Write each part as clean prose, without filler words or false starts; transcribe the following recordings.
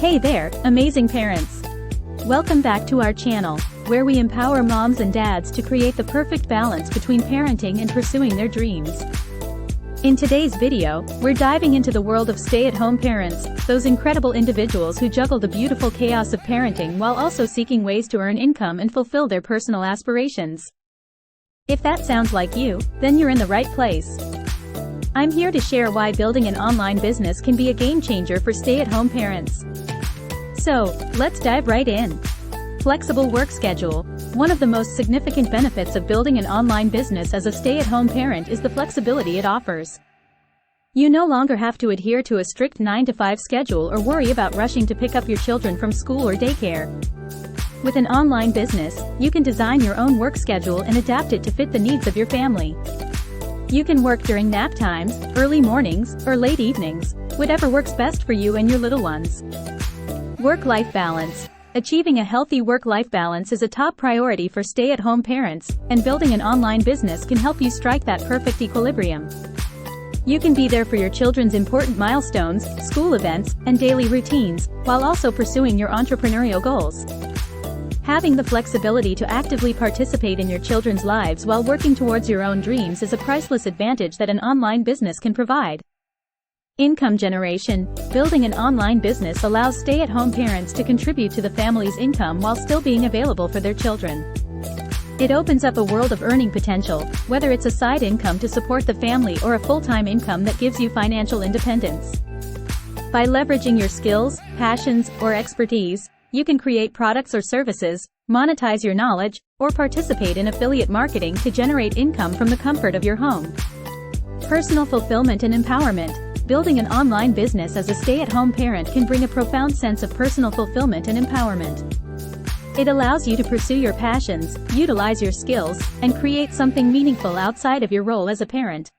Hey there, amazing parents! Welcome back to our channel, where we empower moms and dads to create the perfect balance between parenting and pursuing their dreams. In today's video, we're diving into the world of stay-at-home parents, those incredible individuals who juggle the beautiful chaos of parenting while also seeking ways to earn income and fulfill their personal aspirations. If that sounds like you, then you're in the right place. I'm here to share why building an online business can be a game changer for stay-at-home parents. So, let's dive right in. Flexible work schedule. One of the most significant benefits of building an online business as a stay-at-home parent is the flexibility it offers. You no longer have to adhere to a strict 9-to-5 schedule or worry about rushing to pick up your children from school or daycare. With an online business, you can design your own work schedule and adapt it to fit the needs of your family. You can work during nap times, early mornings, or late evenings, whatever works best for you and your little ones. Work-life balance. Achieving a healthy work-life balance is a top priority for stay-at-home parents, and building an online business can help you strike that perfect equilibrium. You can be there for your children's important milestones, school events, and daily routines, while also pursuing your entrepreneurial goals. Having the flexibility to actively participate in your children's lives while working towards your own dreams is a priceless advantage that an online business can provide. Income generation. Building an online business allows stay-at-home parents to contribute to the family's income while still being available for their children. It opens up a world of earning potential, whether it's a side income to support the family or a full-time income that gives you financial independence. By leveraging your skills, passions, or expertise, you can create products or services, monetize your knowledge, or participate in affiliate marketing to generate income from the comfort of your home. Personal fulfillment and empowerment. Building an online business as a stay-at-home parent can bring a profound sense of personal fulfillment and empowerment. It allows you to pursue your passions, utilize your skills, and create something meaningful outside of your role as a parent.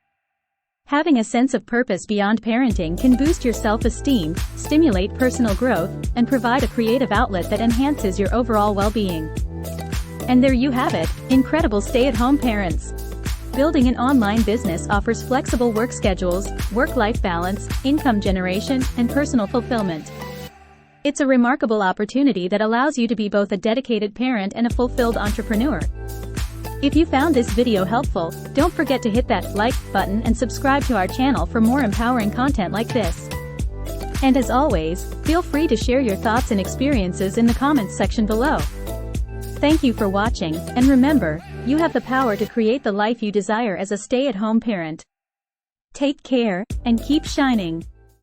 Having a sense of purpose beyond parenting can boost your self-esteem, stimulate personal growth, and provide a creative outlet that enhances your overall well-being. And there you have it, incredible stay-at-home parents. Building an online business offers flexible work schedules, work-life balance, income generation, and personal fulfillment. It's a remarkable opportunity that allows you to be both a dedicated parent and a fulfilled entrepreneur. If you found this video helpful, don't forget to hit that like button and subscribe to our channel for more empowering content like this. And as always, feel free to share your thoughts and experiences in the comments section below. Thank you for watching, and remember, you have the power to create the life you desire as a stay-at-home parent. Take care, and keep shining.